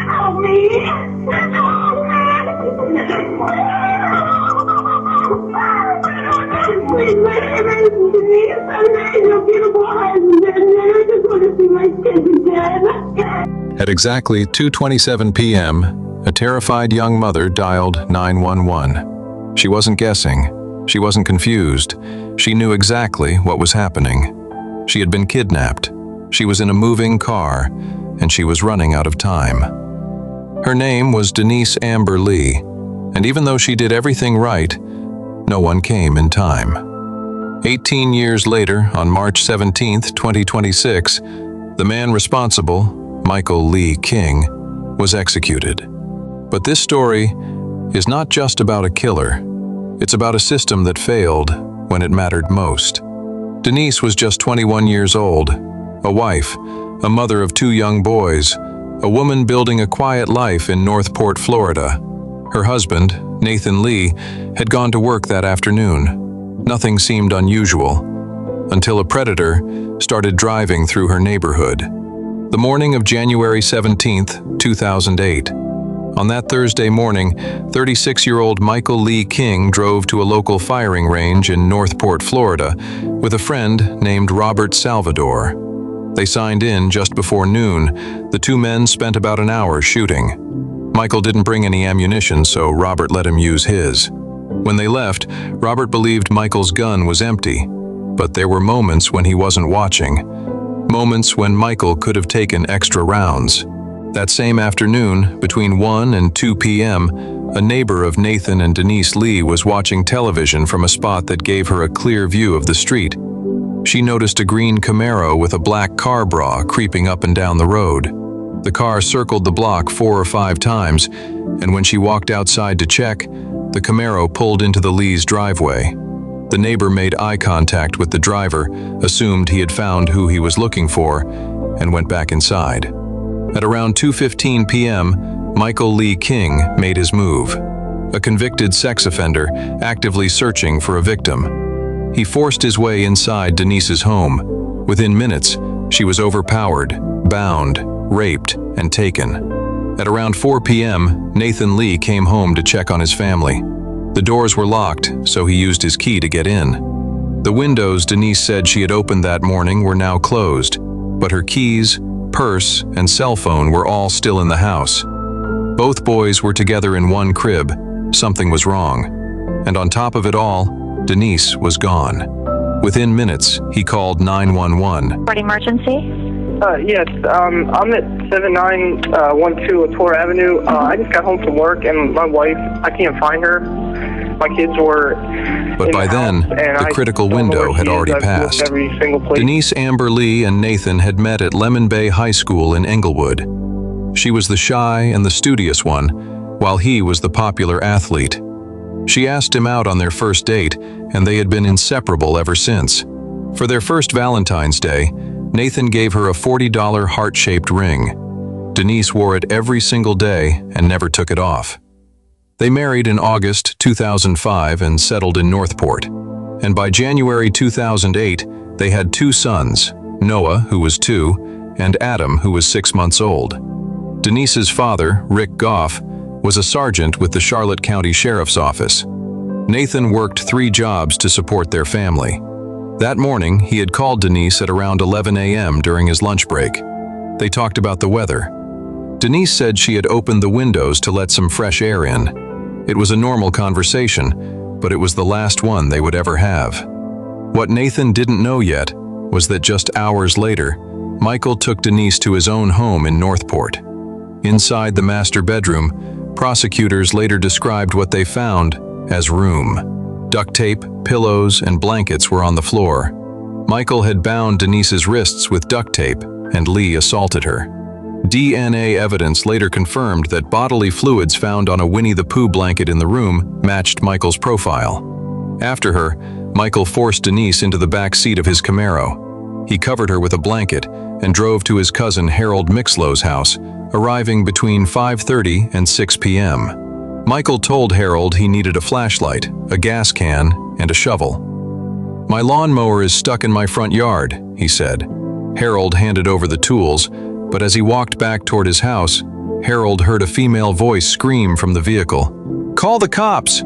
Help me. Please, At exactly 2:27 p.m., a terrified young mother dialed 911. She wasn't guessing. She wasn't confused. She knew exactly what was happening. She had been kidnapped. She was in a moving car, and she was running out of time. Her name was Denise Amber Lee, and even though she did everything right, no one came in time. 18 years later, on March 17, 2026, the man responsible, Michael Lee King, was executed. But this story is not just about a killer. It's about a system that failed when it mattered most. Denise was just 21 years old, a wife, a mother of 2 young boys, a woman building a quiet life in Northport, Florida. Her husband, Nathan Lee, had gone to work that afternoon. Nothing seemed unusual until a predator started driving through her neighborhood. The morning of January 17, 2008. On that Thursday morning, 36-year-old Michael Lee King drove to a local firing range in Northport, Florida, with a friend named Robert Salvador. They signed in just before noon. The 2 men spent about an hour shooting. Michael didn't bring any ammunition, so Robert let him use his. When they left, Robert believed Michael's gun was empty, but there were moments when he wasn't watching. Moments when Michael could have taken extra rounds. That same afternoon, between 1 and 2 p.m., a neighbor of Nathan and Denise Lee was watching television from a spot that gave her a clear view of the street. She noticed a green Camaro with a black car bra creeping up and down the road. The car circled the block 4 or 5 times, and when she walked outside to check, the Camaro pulled into the Lee's driveway. The neighbor made eye contact with the driver, assumed he had found who he was looking for, and went back inside. At around 2:15 p.m., Michael Lee King made his move. A convicted sex offender, actively searching for a victim. He forced his way inside Denise's home. Within minutes, she was overpowered, bound, raped, and taken. At around 4 p.m., Nathan Lee came home to check on his family. The doors were locked, so he used his key to get in. The windows Denise said she had opened that morning were now closed, but her keys, purse, and cell phone were all still in the house. Both boys were together in one crib. Something was wrong. And on top of it all, Denise was gone. Within minutes, he called 911. Report emergency? Yes, I'm at 7912 Latour Avenue. I just got home from work, and my wife, I can't find her. My kids were But by then, the critical window had already passed. Denise Amber Lee and Nathan had met at Lemon Bay High School in Englewood. She was the shy and the studious one, while he was the popular athlete. She asked him out on their first date, and they had been inseparable ever since. For their first Valentine's Day, Nathan gave her a $40 heart-shaped ring. Denise wore it every single day and never took it off. They married in August 2005 and settled in Northport. And by January 2008, they had 2 sons, Noah, who was 2, and Adam, who was 6 months old. Denise's father, Rick Goff, was a sergeant with the Charlotte County Sheriff's Office. Nathan worked 3 jobs to support their family. That morning, he had called Denise at around 11 a.m. during his lunch break. They talked about the weather. Denise said she had opened the windows to let some fresh air in. It was a normal conversation, but it was the last one they would ever have. What Nathan didn't know yet was that just hours later, Michael took Denise to his own home in Northport. Inside the master bedroom, prosecutors later described what they found as room. Duct tape, pillows, and blankets were on the floor. Michael had bound Denise's wrists with duct tape, and Lee assaulted her. DNA evidence later confirmed that bodily fluids found on a Winnie the Pooh blanket in the room matched Michael's profile. After her, Michael forced Denise into the back seat of his Camaro. He covered her with a blanket and drove to his cousin Harold Mixlow's house, arriving between 5:30 and 6 p.m. Michael told Harold he needed a flashlight, a gas can, and a shovel. "My lawnmower is stuck in my front yard," he said. Harold handed over the tools, but as he walked back toward his house, Harold heard a female voice scream from the vehicle. "Call the cops!"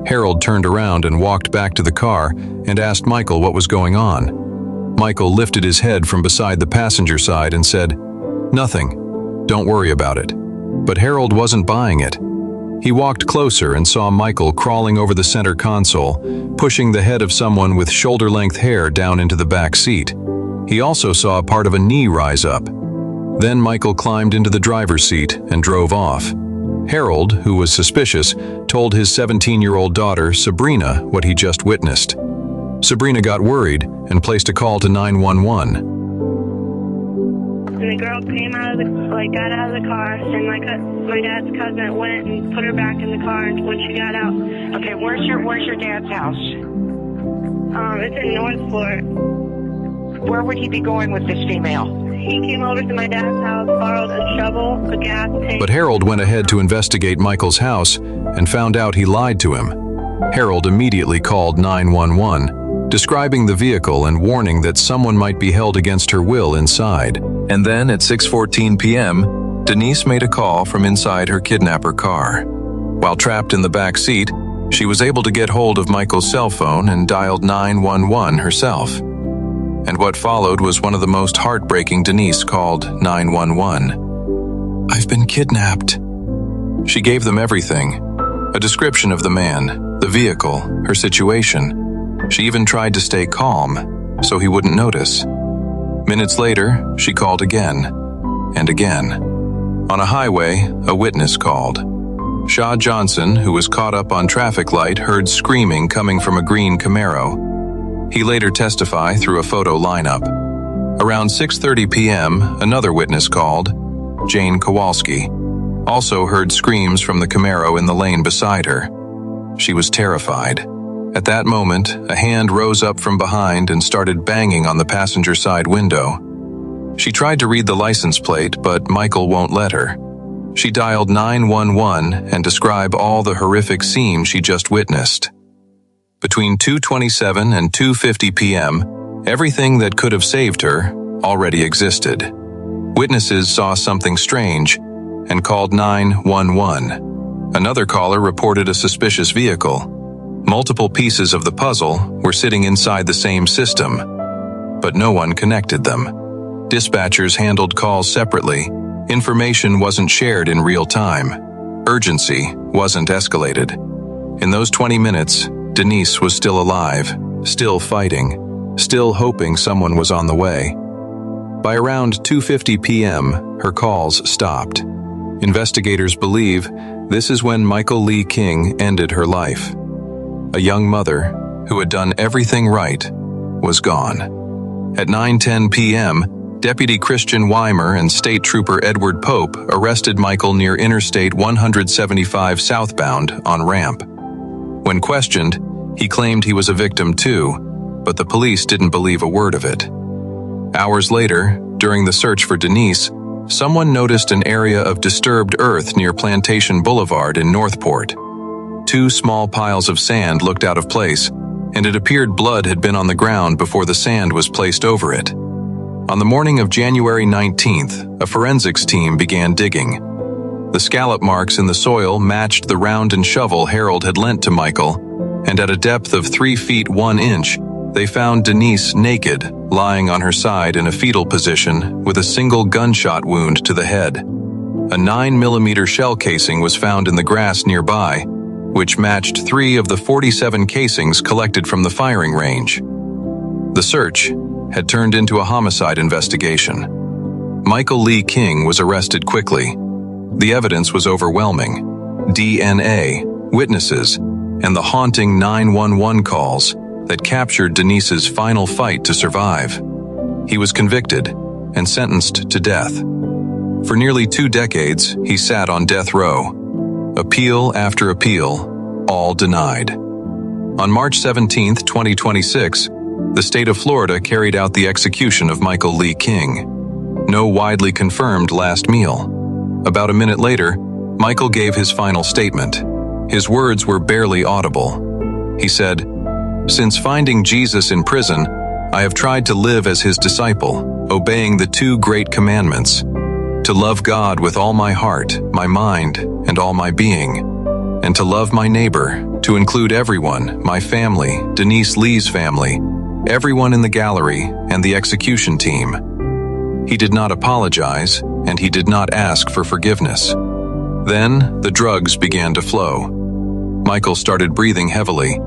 Harold turned around and walked back to the car and asked Michael what was going on. Michael lifted his head from beside the passenger side and said, "Nothing. Don't worry about it." But Harold wasn't buying it. He walked closer and saw Michael crawling over the center console, pushing the head of someone with shoulder-length hair down into the back seat. He also saw part of a knee rise up. Then Michael climbed into the driver's seat and drove off. Harold, who was suspicious, told his 17-year-old daughter, Sabrina, what he just witnessed. Sabrina got worried and placed a call to 911. And the girl came got out of the car, and my dad's cousin went and put her back in the car when she got out. Okay, where's your dad's house? It's in North Florida. Where would he be going with this female? He came over to my dad's house, borrowed a shovel, a gas tank. But Harold went ahead to investigate Michael's house and found out he lied to him. Harold immediately called 911, describing the vehicle and warning that someone might be held against her will inside. And then at 6:14 p.m., Denise made a call from inside her kidnapper car. While trapped in the back seat, she was able to get hold of Michael's cell phone and dialed 911 herself. And what followed was one of the most heartbreaking. Denise called 911. "I've been kidnapped." She gave them everything, a description of the man, the vehicle, her situation. She even tried to stay calm, so he wouldn't notice. Minutes later, she called again, and again. On a highway, a witness called. Shaw Johnson, who was caught up on traffic light, heard screaming coming from a green Camaro. He later testified through a photo lineup. Around 6:30 p.m., another witness called, Jane Kowalski, also heard screams from the Camaro in the lane beside her. She was terrified. At that moment, a hand rose up from behind and started banging on the passenger side window. She tried to read the license plate, but Michael won't let her. She dialed 911 and described all the horrific scene she just witnessed. Between 2:27 and 2:50 p.m., everything that could have saved her already existed. Witnesses saw something strange and called 911. Another caller reported a suspicious vehicle. Multiple pieces of the puzzle were sitting inside the same system, but no one connected them. Dispatchers handled calls separately. Information wasn't shared in real time. Urgency wasn't escalated. In those 20 minutes, Denise was still alive, still fighting, still hoping someone was on the way. By around 2:50 p.m., her calls stopped. Investigators believe this is when Michael Lee King ended her life. A young mother, who had done everything right, was gone. At 9:10 p.m., Deputy Christian Weimer and State Trooper Edward Pope arrested Michael near Interstate 175 southbound on ramp. When questioned, he claimed he was a victim too, but the police didn't believe a word of it. Hours later, during the search for Denise, someone noticed an area of disturbed earth near Plantation Boulevard in Northport. Two small piles of sand looked out of place, and it appeared blood had been on the ground before the sand was placed over it. On the morning of January 19th, a forensics team began digging. The scallop marks in the soil matched the round and shovel Harold had lent to Michael, and at a depth of 3 feet 1 inch, they found Denise naked, lying on her side in a fetal position with a single gunshot wound to the head. A 9mm shell casing was found in the grass nearby, which matched 3 of the 47 casings collected from the firing range. The search had turned into a homicide investigation. Michael Lee King was arrested quickly. The evidence was overwhelming. DNA, witnesses, and the haunting 911 calls that captured Denise's final fight to survive. He was convicted and sentenced to death. For nearly 2 decades, he sat on death row. Appeal after appeal, all denied. On March 17, 2026, the state of Florida carried out the execution of Michael Lee King. No widely confirmed last meal. About a minute later, Michael gave his final statement. His words were barely audible. He said, "Since finding Jesus in prison, I have tried to live as his disciple, obeying the two great commandments: to love God with all my heart, my mind, and all my being, and to love my neighbor, to include everyone, my family, Denise Lee's family, everyone in the gallery, and the execution team." He did not apologize, and he did not ask for forgiveness. Then, the drugs began to flow. Michael started breathing heavily.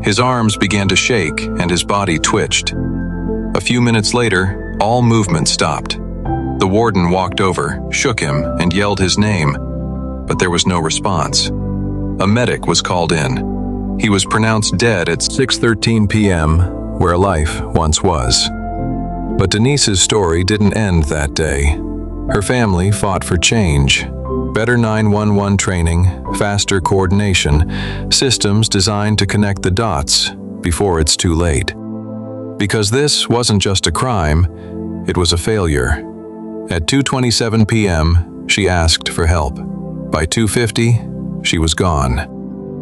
His arms began to shake, and his body twitched. A few minutes later, all movement stopped. The warden walked over, shook him, and yelled his name, but there was no response. A medic was called in. He was pronounced dead at 6:13 p.m., where life once was. But Denise's story didn't end that day. Her family fought for change. Better 911 training, faster coordination, systems designed to connect the dots before it's too late. Because this wasn't just a crime, it was a failure. At 2:27 p.m., she asked for help. By 2:50, she was gone.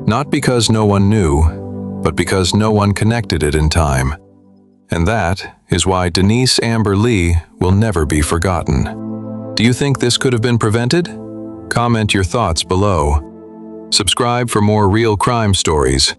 Not because no one knew, but because no one connected it in time. And that is why Denise Amber Lee will never be forgotten. Do you think this could have been prevented? Comment your thoughts below. Subscribe for more real crime stories.